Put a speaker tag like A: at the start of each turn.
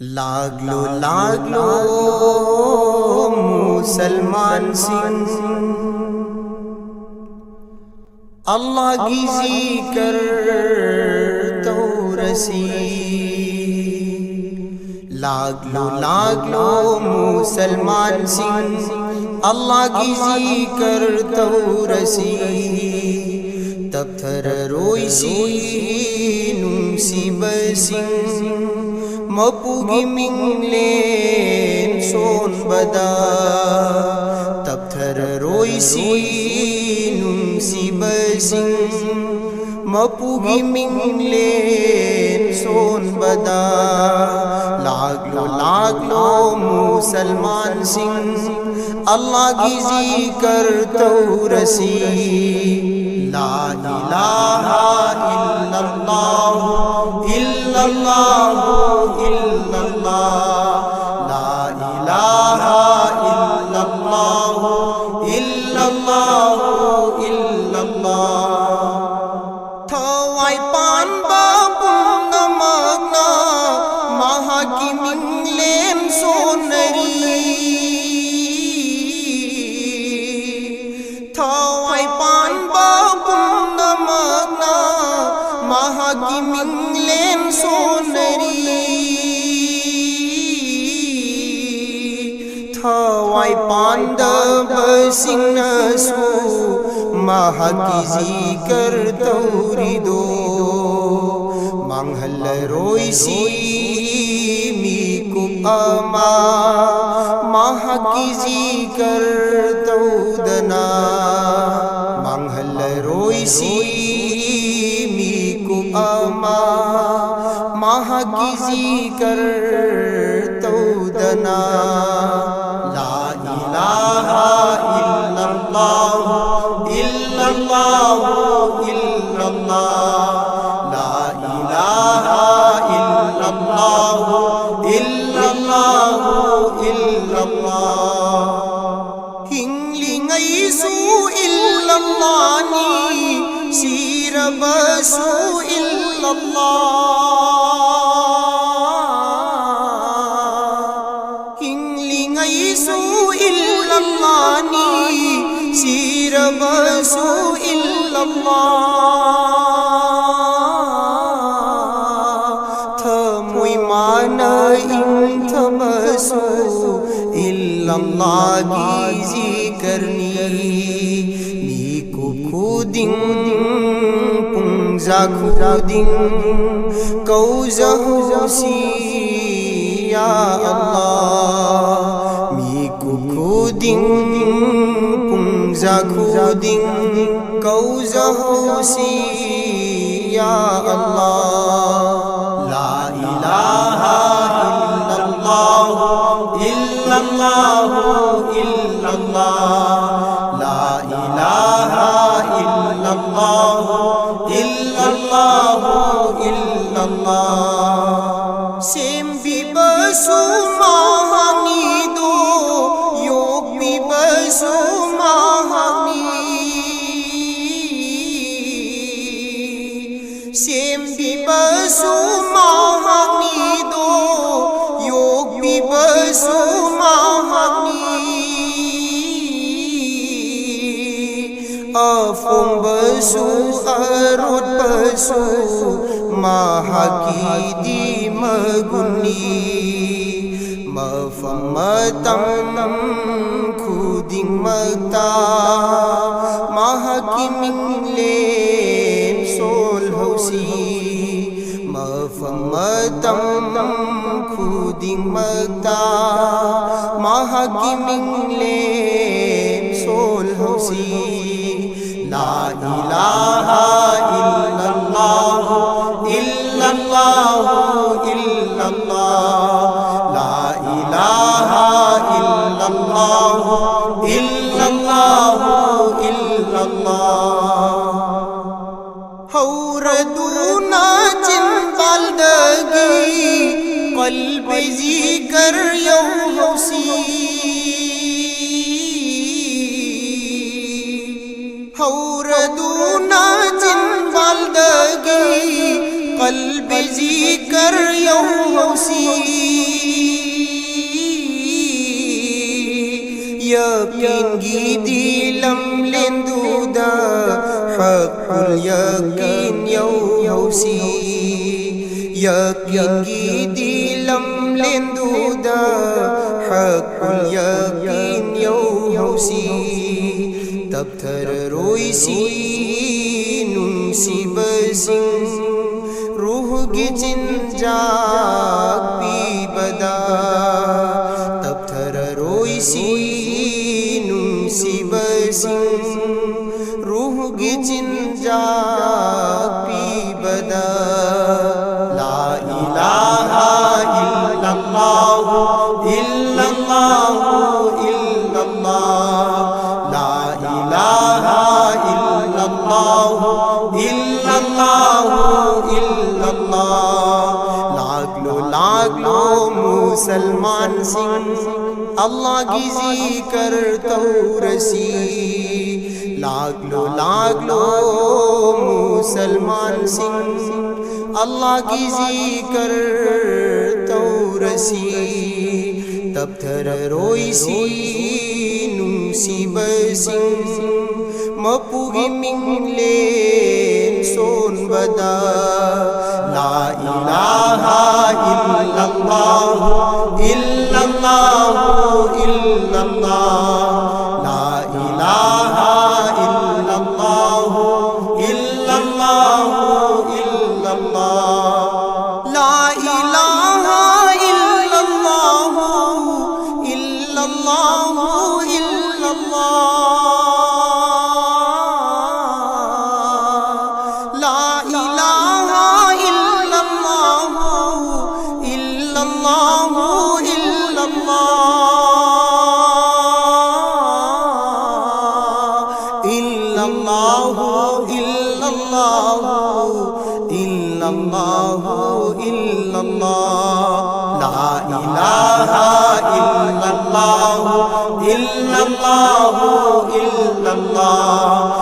A: Log لو مسلمان سنگھ، اللہ کی ذکر تو رسی۔ لاگ لو مسلمان سنگھ، اللہ کی ذکر تو رسی۔ تب تھر روئی سی نمسی بسنگ، مپوگی منگلین سون بدا۔ تب تھر روئی سی نمسی بسنگ، مپوگی منگلین سون بدا۔ لاگ لو مسلمان سنگھ، اللہ کی ذکر تو رسی۔ لا الہ الا اللہ الا اللہ الا اللہ، لا الہ الا اللہ الا اللہ الا اللہ۔ تھوائی پان باپن دماغنا مہا کی منگلین سونری۔ تھوائی پان باپن دماغنا مہا کی منگلین سونری۔ تھوائی پان بسنگ نسو مہا کی ذکر توری دو۔ مانگھل روئی سی می کو اما مہا کی ذکر تو دنا۔ مانگھل روئی سی می کو اما مہا کی ذکر تو دنا۔ لا الہ الا اللہ الا اللہ الا اللہ، لا الہ الا اللہ الا اللہ الا اللہ۔ ہنگلنگئی سو الا اللہ نی سیر بسو الا اللہ۔ ہنگلنگئی سو الا اللہ نی سیر بسو الا اللہ۔ تھموئی مان ان تھمسو الا اللہ کی ذکرنی۔ نیکو کھودنگ پنگزا کھودنگ کوزہ ہوسی یا اللہ۔ میکو کھودنگ پنگزا کھودنگ کوزہ ہوسی یا اللہ۔ لا الہ الا اللہ الا اللہ الا اللہ، لا الہ الا اللہ الا اللہ الا اللہ۔ سیم بھی بسو مہانی دو، یوگ بھی بسو مہانی۔ سیم بھی بسو مہانی دو، یوگ بھی بسو مہانی۔ افم بسو اروت بسو مہا کی دی مگنی۔ مفمتم کھودنگ متا مہا کی منگلین سول ہوسی۔ مفمتم کھودنگ متا مہا کی منگلین سول ہوسی۔ لا الہ الا اللہ الا اللہ الا اللہ، لا الہ الا اللہ الا اللہ الا اللہ۔ ہوردونا جن بالدگی قلب ذکر یو ہوسی۔ ہوردونا جن بالدگی قلب ذکر یو ہوسی۔ یقین گیدی لم لیندودا حق الیقین یو حوسی یقین گیدی لم لیندودا حق الیقین یو حوسی تب تھر روئی سی ننسی بسنگ روح کی چنجاک پی بدا تب تھر روئی سی ننسی بسنگ روح کی چنجاک پی بدا لا الہ الا اللہ الا اللہ الا اللہ لا الہ الا اللہ الا اللہ الا اللہ لاکھ لو مسلمان سنگھ اللہ کی ذکر تو رسی لاکھ لو مسلمان سنگھ اللہ کی ذکر تو رسی تب تھر روئی سی ننسی بسنگ مپوگی منگلین سون بدا لا الہ الا اللہ الا اللہ الا اللہ لا الہ الا اللہ الا اللہ الا اللہ لا الہ الا اللہ الا اللہ الا اللہ إلا الله إلا الله